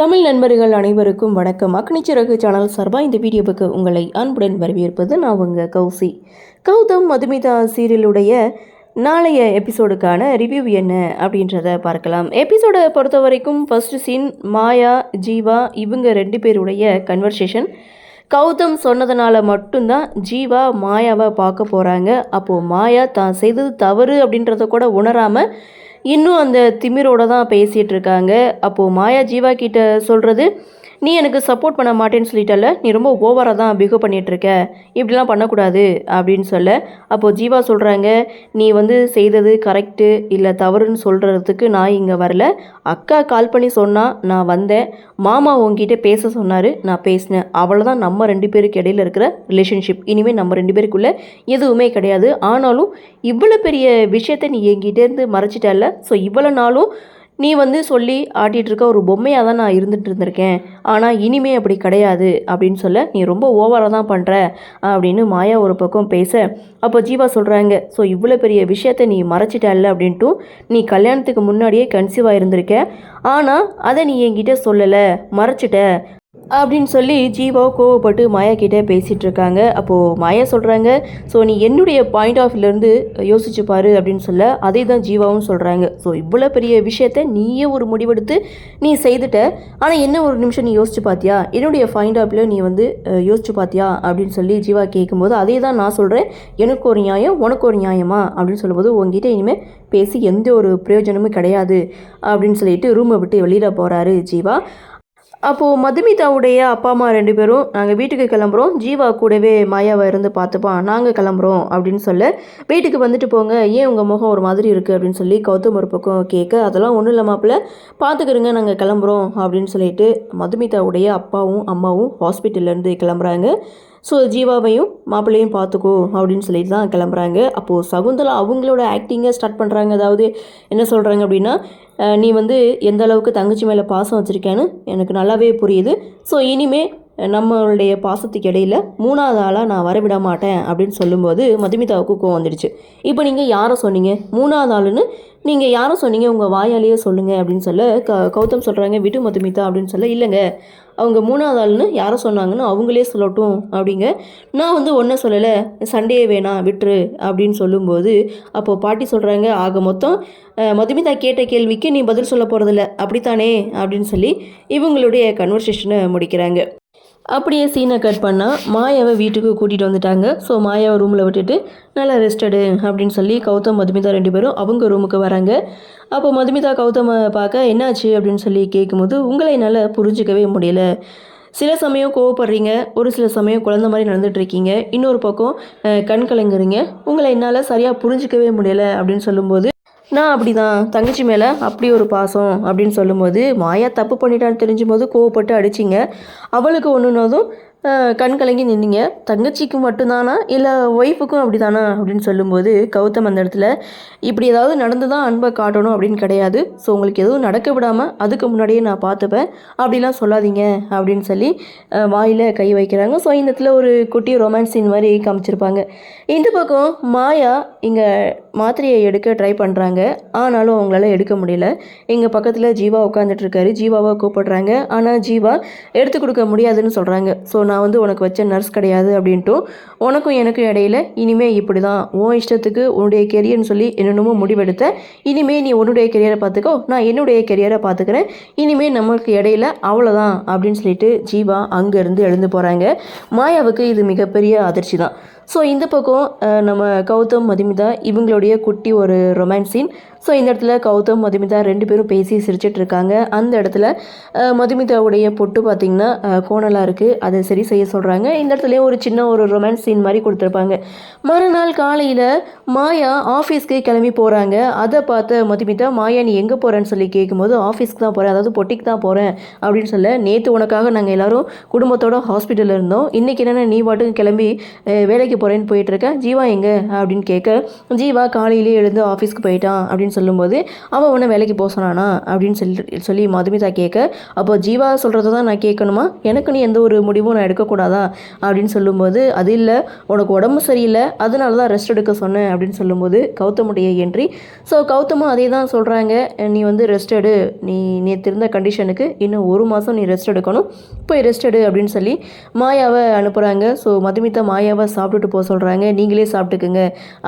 தமிழ் நண்பர்கள் அனைவருக்கும் வணக்கம். அக்னிச்சிறகு சேனல் சார்பாக இந்த வீடியோவுக்கு உங்களை அன்புடன் வரவேற்பது நான் உங்கள் கௌசி. கௌதம் மதுமிதா சீரியலுடைய நாளைய எபிசோடுக்கான ரிவ்யூ என்ன அப்படின்றத பார்க்கலாம். எபிசோடை பொறுத்த வரைக்கும் ஃபர்ஸ்ட் சீன் மாயா ஜீவா இவங்க 2 பேருடைய கன்வர்சேஷன். கௌதம் சொன்னதுனால மட்டும்தான் ஜீவா மாயாவை பார்க்க போகிறாங்க. அப்போது மாயா தான் செய்தது தவறு அப்படின்றத கூட உணராமல் இன்னும் அந்த திமிரோட தான் பேசிகிட்டு இருக்காங்க. அப்போது மாயா ஜீவா கிட்ட சொல்கிறது, நீ எனக்கு சப்போர்ட் பண்ண மாட்டேன்னு சொல்லிட்டல, நீ ரொம்ப ஓவராக தான் பிஹேவ் பண்ணிகிட்ருக்க, இப்படிலாம் பண்ணக்கூடாது அப்படின்னு சொல்ல, அப்போது ஜீவா சொல்கிறாங்க, நீ செய்தது கரெக்டு இல்லை தவறுன்னு சொல்கிறதுக்கு நான் இங்கே வரல. அக்கா கால் பண்ணி சொன்னால் நான் வந்தேன். மாமா உங்ககிட்ட பேச சொன்னார், நான் பேசினேன். அவ்வளோதான் நம்ம 2 பேருக்கு இடையில இருக்கிற ரிலேஷன்ஷிப். இனிமேல் நம்ம 2 பேருக்குள்ளே எதுவுமே கிடையாது. ஆனாலும் இவ்வளோ பெரிய விஷயத்தை நீ என்கிட்டேருந்து மறைச்சிட்டல. ஸோ இவ்வளோ நாளும் நீ சொல்லி ஆட்டிகிட்ருக்க ஒரு பொம்மையாக தான் நான் இருந்துகிட்டு இருந்திருக்கேன். ஆனால் இனிமே அப்படி கிடையாது அப்படின்னு சொல்ல, நீ ரொம்ப ஓவராக தான் பண்ணுற அப்படின்னு மாயா ஒரு பக்கம் பேச, அப்போ ஜீவா சொல்கிறாங்க, ஸோ இவ்வளோ பெரிய விஷயத்த நீ மறைச்சிட்டல்ல அப்படின்ட்டு, நீ கல்யாணத்துக்கு முன்னாடியே கன்சீவாக இருந்திருக்க, ஆனால் அதை நீ என்கிட்ட சொல்லலை, மறைச்சிட்ட அப்படின்னு சொல்லி ஜீவா கோவப்பட்டு மாயா கிட்டே பேசிகிட்டு இருக்காங்க. அப்போது மாயா சொல்கிறாங்க, ஸோ நீ என்னுடைய பாயிண்ட் ஆஃப் வியூலேருந்து யோசிச்சு பாரு அப்படின்னு சொல்ல, அதே தான் ஜீவாவும் சொல்கிறாங்க. ஸோ இவ்வளோ பெரிய விஷயத்த நீயே ஒரு முடிவெடுத்து நீ செய்துட்ட, ஆனால் என்ன ஒரு நிமிஷம் நீ யோசிச்சு பார்த்தியா, என்னுடைய பாயிண்ட் ஆஃப் வியூவில் நீ யோசிச்சு பார்த்தியா அப்படின்னு சொல்லி ஜீவா கேட்கும்போது, அதே தான் நான் சொல்கிறேன், எனக்கு ஒரு நியாயம் உனக்கு ஒரு நியாயமா அப்படின்னு சொல்லும்போது, உங்ககிட்ட இனிமேல் பேசி எந்த ஒரு பிரயோஜனமும் கிடையாது அப்படின்னு சொல்லிட்டு ரூமை விட்டு வெளியில் போகிறாரு ஜீவா. அப்போது மதுமிதாவுடைய அப்பா அம்மா 2 பேரும், நாங்கள் வீட்டுக்கு கிளம்புறோம், ஜீவா கூடவே மாயாவை இருந்து பார்த்துப்பான், நாங்கள் கிளம்புறோம் அப்படின்னு சொல்ல, வீட்டுக்கு வந்துட்டு போங்க, ஏன் உங்கள் முகம் ஒரு மாதிரி இருக்குது அப்படின்னு சொல்லி கௌதம் ஒரு பக்கம் கேட்க, அதெல்லாம் ஒன்றும் இல்லை மாப்பிள்ள, பார்த்துக்கிறோங்க, நாங்கள் கிளம்புறோம் அப்படின்னு சொல்லிட்டு மதுமிதாவுடைய அப்பாவும் அம்மாவும் ஹாஸ்பிட்டல்லேருந்து கிளம்புறாங்க. ஸோ ஜீவாவையும் மாப்பிள்ளையும் பார்த்துக்கோ அப்படின்னு சொல்லிட்டு தான் கிளம்புறாங்க. அப்போது சகுந்தலா அவங்களோட ஆக்டிங்கை ஸ்டார்ட் பண்ணுறாங்க. அதாவது என்ன சொல்கிறாங்க அப்படின்னா, நீ எந்த அளவுக்கு தங்கச்சி மேலே பாசம் வச்சுருக்கேன்னு எனக்கு நல்லாவே புரியுது. ஸோ இனிமே நம்மளுடைய பாசத்துக்கு இடையில் 3வது ஆளாக நான் வரவிட மாட்டேன் அப்படின்னு சொல்லும்போது மதுமிதாவுக்கு கோவம் வந்துடுச்சு. இப்போ நீங்கள் யாரை சொன்னீங்க 3வது ஆளுன்னு, நீங்கள் யாரை சொன்னீங்க, உங்கள் வாயாலேயே சொல்லுங்கள் அப்படின்னு சொல்ல, கௌதம் சொல்கிறாங்க, விடு மதுமிதா அப்படின்னு சொல்ல, இல்லைங்க அவங்க 3வது ஆளுன்னு யாரை சொன்னாங்கன்னு அவங்களே சொல்லட்டும் அப்படிங்க, நான் ஒன்றை சொல்லலை, சண்டையே வேணாம் விட்டுரு அப்படின்னு சொல்லும்போது, அப்போது பாட்டி சொல்கிறாங்க, ஆக மொத்தம் மதுமிதா கேட்ட கேள்விக்கு நீ பதில் சொல்ல போகிறதில்ல அப்படித்தானே அப்படின்னு சொல்லி இவங்களுடைய கன்வர்சேஷனை முடிக்கிறாங்க. அப்படியே சீனை கட் பண்ணால் மாயாவை வீட்டுக்கு கூட்டிகிட்டு வந்துட்டாங்க. ஸோ மாயாவை ரூமில் விட்டுட்டு நல்லா ரெஸ்டடு அப்படின்னு சொல்லி கௌதம் மதுமிதா 2 பேரும் அவங்க ரூமுக்கு வராங்க. அப்போ மதுமிதா கௌதமை பார்க்க என்னாச்சு அப்படின்னு சொல்லி கேட்கும்போது, உங்களை என்னால் புரிஞ்சிக்கவே முடியல, சில சமயம் கோவப்படுறீங்க, ஒரு சில சமயம் குழந்த மாதிரி நடந்துகிட்ருக்கீங்க, இன்னொரு பக்கம் கண் கலங்குறீங்க, உங்களை என்னால் சரியாக புரிஞ்சிக்கவே முடியலை அப்படின்னு சொல்லும்போது, நான் அப்படி தான் தங்கச்சி மேலே அப்படி ஒரு பாசம் அப்படின்னு சொல்லும்போது, மாயா தப்பு பண்ணிட்டான்னு தெரிஞ்சும்போது கோவப்பட்டு அடிச்சிங்க, அவளுக்கு ஒன்றுனதும் கண் கலங்கி நின்னீங்க, தங்கச்சிக்கு மட்டும்தானா இல்லை ஒய்ஃபுக்கும் அப்படி தானா அப்படின்னு சொல்லும்போது, கௌதம் அந்த இடத்துல இப்படி ஏதாவது நடந்து தான் அன்பை காட்டணும் அப்படின்னு கிடையாது, ஸோ உங்களுக்கு எதுவும் நடக்க விடாமல் அதுக்கு முன்னாடியே நான் பார்த்துப்பேன், அப்படிலாம் சொல்லாதீங்க அப்படின்னு சொல்லி வாயில் கை வைக்கிறாங்க. ஸோ இந்த இடத்துல ஒரு குட்டி ரொமான்ஸ் சீன் மாதிரி காமிச்சிருப்பாங்க. இந்த பக்கம் மாயா இங்கே மாத்திரையை எடுக்க ட்ரை பண்ணுறாங்க, ஆனாலும் அவங்களால எடுக்க முடியல. எங்கள் பக்கத்தில் ஜீவா உட்காந்துட்ருக்காரு, ஜீவாவை கூப்பிடுறாங்க, ஆனால் ஜீவா எடுத்து கொடுக்க முடியாதுன்னு சொல்கிறாங்க. ஸோ நான் உனக்கு வச்ச நர்ஸ் கிடையாது அப்படின்ட்டும், உனக்கும் எனக்கும் இடையில இனிமேல் இப்படி தான், உன் இஷ்டத்துக்கு உன்னுடைய கெரியர்னு சொல்லி என்னென்னமோ முடிவெடுத்த, இனிமேல் நீ உன்னுடைய கெரியரை பார்த்துக்கோ, நான் என்னுடைய கெரியரை பார்த்துக்கிறேன், இனிமேல் நம்மளுக்கு இடையில அவ்வளோதான் அப்படின்னு சொல்லிட்டு ஜீவா அங்கேருந்து எழுந்து போகிறாங்க. மாயாவுக்கு இது மிகப்பெரிய அதிர்ச்சி தான். ஸோ இந்த பக்கம் நம்ம கௌதம் மதுமிதா இவங்களுடைய குட்டி ஒரு ரொமான்ஸ் சீன். ஸோ இந்த இடத்துல கௌதம் மதுமிதா 2 பேரும் பேசி சிரிச்சிட்டு இருக்காங்க. அந்த இடத்துல மதுமிதாவுடைய பொட்டு பார்த்திங்கன்னா கோணலாக இருக்குது, அதை சரி செய்ய சொல்கிறாங்க. இந்த இடத்துலையும் ஒரு சின்ன ஒரு ரொமான்ஸ் சீன் மாதிரி கொடுத்துருப்பாங்க. மறுநாள் காலையில் மாயா ஆஃபீஸ்க்கு கிளம்பி போகிறாங்க. அதை பார்த்த மதுமிதா, மாயா நீ எங்கே போகிறேன்னு சொல்லி கேட்கும்போது, ஆஃபீஸ்க்கு தான் போகிறேன், அதாவது பொட்டிக்கு தான் போகிறேன் அப்படின்னு சொல்ல, நேற்று உனக்காக நாங்கள் எல்லோரும் குடும்பத்தோட ஹாஸ்பிட்டலில் இருந்தோம், இன்றைக்கி என்னென்ன நீ பாட்டுக்கு கிளம்பி வேலைக்கு போகிறேன்னு போயிட்டுருக்கேன், ஜீவா எங்கே அப்படின்னு கேட்க, ஜீவா காலையிலே எழுந்து ஆஃபீஸ்க்கு போயிட்டான் அப்படின்னு சொல்லும்போது அவன் உன்னை வேலைக்கு போக சொன்னானா அப்படின்னு சொல்லி மதுமிதா கேட்க, அப்போ ஜீவா சொல்கிறத தான் நான் கேட்கணுமா, எனக்கு நீ எந்த ஒரு முடிவும் நான் எடுக்கக்கூடாதா அப்படின்னு சொல்லும்போது, அது இல்லை உனக்கு உடம்பு சரியில்லை அதனால தான் ரெஸ்ட் எடுக்க சொன்னேன் அப்படின்னு சொல்லும்போது கௌதமுடைய என்ட்ரி. ஸோ கௌதமும் அதே தான் சொல்கிறாங்க, நீ வந்து ரெஸ்ட் எடு, நீ நேற்று இருந்த கண்டிஷனுக்கு இன்னும் 1 மாதம் நீ ரெஸ்ட் எடுக்கணும், போய் ரெஸ்ட் எடு அப்படின்னு சொல்லி மாயாவை அனுப்புகிறாங்க. ஸோ மதுமிதா மாயாவை சாப்பிட்டுட்டு போக சொல்கிறாங்க, நீங்களே சாப்பிட்டுக்குங்க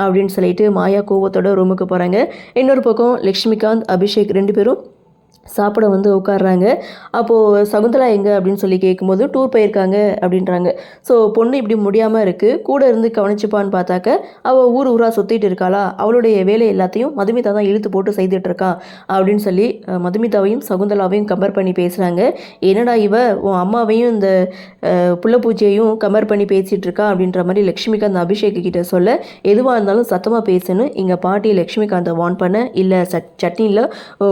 அப்படின்னு சொல்லிட்டு மாயா கோவத்தோட ரூமுக்கு போகிறாங்க. இன்னொரு பக்கம் லக்ஷ்மிகாந்த் அபிஷேக் 2 பேரும் சாப்பிட வந்து உட்காடுறாங்க. அப்போது சகுந்தலா எங்கே அப்படின்னு சொல்லி கேட்கும்போது டூர் போயிருக்காங்க அப்படின்றாங்க. ஸோ பொண்ணு இப்படி முடியாமல் இருக்குது, கூட இருந்து கவனிச்சுப்பான்னு பார்த்தாக்க அவள் ஊராக சுற்றிட்டு இருக்காளா, அவளுடைய வேலை எல்லாத்தையும் மதுமிதா தான் இழுத்து போட்டு செய்துட்டு இருக்கா அப்படின்னு சொல்லி மதுமிதாவையும் சகுந்தலாவையும் கம்பேர் பண்ணி பேசுகிறாங்க. என்னடா இவ உன் அம்மாவையும் இந்த புள்ளப்பூச்சியையும் கம்பேர் பண்ணி பேசிகிட்டு இருக்கா அப்படின்ற மாதிரி லக்ஷ்மிகாந்த் அபிஷேக் கிட்ட சொல்ல, எதுவாக இருந்தாலும் சத்தமாக பேசணும், இங்கே பாட்டி லக்ஷ்மிகாந்தை வார்ன் பண்ண, இல்லை சட்னியில்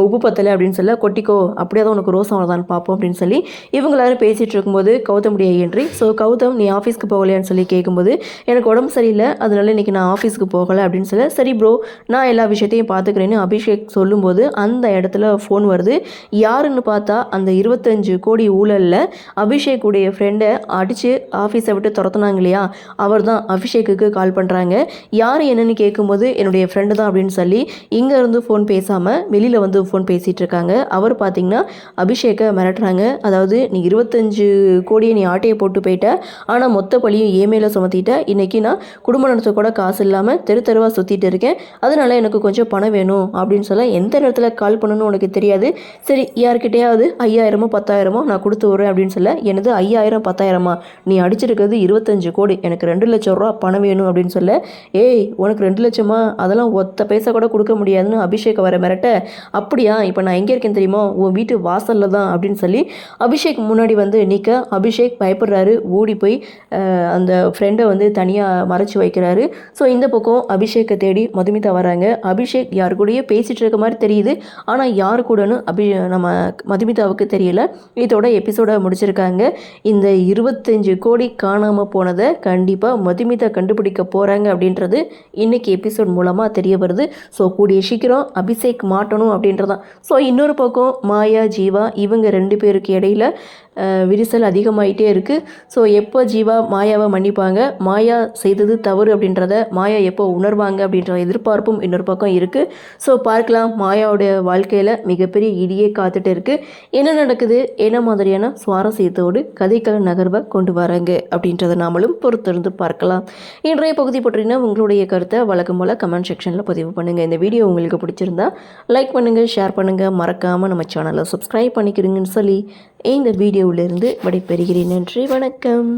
உப்பு பத்தலை அப்படின்னு சொல்ல, கொட்டிக்கோ அப்படியே தான் உனக்கு ரோஸ் ஆனதான்னு பார்ப்போம் அப்படின்னு சொல்லி இவங்க எல்லாரும் பேசிகிட்டு இருக்கும்போது கௌதமுடைய என்ட்ரி. ஸோ கௌதம் நீ ஆஃபீஸ்க்கு போகலையான்னு சொல்லி கேட்கும்போது, எனக்கு உடம்பு சரியில்லை அதனால இன்றைக்கி நான் ஆஃபீஸ்க்கு போகலை அப்படின்னு சொல்ல, சரி ப்ரோ நான் எல்லா விஷயத்தையும் பார்த்துக்கிறேன்னு அபிஷேக் சொல்லும்போது அந்த இடத்துல ஃபோன் வருது. யாருன்னு பார்த்தா அந்த 25 கோடி ஊழலில் அபிஷேக்குடைய ஃப்ரெண்டை அடித்து ஆஃபீஸை விட்டு துரத்துனாங்க இல்லையா, அவர் தான் அபிஷேக்குக்கு கால் பண்ணுறாங்க. யார் என்னன்னு கேட்கும்போது என்னுடைய ஃப்ரெண்டு தான் அப்படின்னு சொல்லி இங்கேருந்து ஃபோன் பேசாமல் வெளியில் வந்து ஃபோன் பேசிகிட்டு இருக்காங்க. அவர் பார்த்திங்கன்னா அபிஷேக்கை மிரட்டுறாங்க. அதாவது நீ 25 கோடியை நீ ஆட்டையை போட்டு போயிட்ட, ஆனால் மொத்த பழியும் ஏமேல சுமத்திட்ட, இன்றைக்கி நான் குடும்ப நடத்த கூட காசு இல்லாமல் தெருவாக சுற்றிட்டு இருக்கேன், அதனால் எனக்கு கொஞ்சம் பணம் வேணும் அப்படின்னு சொல்ல, எந்த நேரத்தில் கால் பண்ணணும்னு உனக்கு தெரியாது, சரி யார்கிட்டையாவது 5000 10,000 நான் கொடுத்து விட்றேன் அப்படின்னு சொல்ல, எனது 5000 10,000 நீ அடிச்சிருக்கிறது 25 கோடி, எனக்கு 2 லட்சம் ரூபா பணம் வேணும் அப்படின்னு சொல்ல, ஏய் உனக்கு 2 லட்சமா, அதெல்லாம் ஒத்த பைசா கூட கொடுக்க முடியாதுன்னு அபிஷேக் வர மிரட்ட, அப்படியா இப்போ நான் எங்கே இருக்கேன் தெரியுமா, உன் வீட்டு வாசலில் தான் அப்படின்னு சொல்லி அபிஷேக் முன்னாடி வந்து நிற்க, அபிஷேக் பயப்படுறாரு, ஓடி போய் அந்த ஃப்ரெண்டை வந்து தனியாக மறைச்சி வைக்கிறாரு. ஸோ இந்த பக்கம் அபிஷேக்கை தேடி மதுமிதா வராங்க. அபிஷேக் யாரு கூடயே பேசிகிட்டு இருக்க மாதிரி தெரியுது, ஆனால் யாரு கூடன்னு நம்ம மதுமிதாவுக்கு தெரியல. இதோட எபிசோடை முடிச்சிருக்காங்க. இந்த 25 கோடி காணாமல் போனதை கண்டிப்பாக மதுமிதா கண்டுபிடிக்க போகிறாங்க அப்படின்றது இன்றைக்கி எபிசோட் மூலமாக தெரிய வருது. ஸோ கூடிய சீக்கிரம் அபிஷேக் மாட்டணும் அப்படின்றதான். ஸோ இன்னொரு பக்கம் மாயா ஜீவா இவங்க 2 பேருக்கு இடையில விரிசல் அதிகமாகிட்டே இருக்குது. ஸோ எப்போ ஜீவா மாயாவை மன்னிப்பாங்க, மாயா செய்தது தவறு அப்படின்றத மாயா எப்போ உணர்வாங்க அப்படின்ற எதிர்பார்ப்பும் இன்னொரு பக்கம் இருக்குது. ஸோ பார்க்கலாம், மாயாவுடைய வாழ்க்கையில் மிகப்பெரிய இடியே காத்துட்டு இருக்குது. என்ன நடக்குது, என்ன மாதிரியான சுவாரஸ்யத்தோடு கதைக்கள நகர்வை கொண்டு வராங்க அப்படின்றத நாமளும் பொறுத்திருந்து பார்க்கலாம். இன்றைய பகுதி பற்றின உங்களுடைய கருத்தை வழக்கம் போல் கமெண்ட் செக்ஷனில் பதிவு பண்ணுங்கள். இந்த வீடியோ உங்களுக்கு பிடிச்சிருந்தா லைக் பண்ணுங்கள், ஷேர் பண்ணுங்கள், மறக்காமல் நம்ம சேனலை சப்ஸ்கிரைப் பண்ணிக்கிறீங்கன்னு சொல்லி இந்த வீடியோவிலிருந்து விடைபெறுகிறேன். நன்றி, வணக்கம்.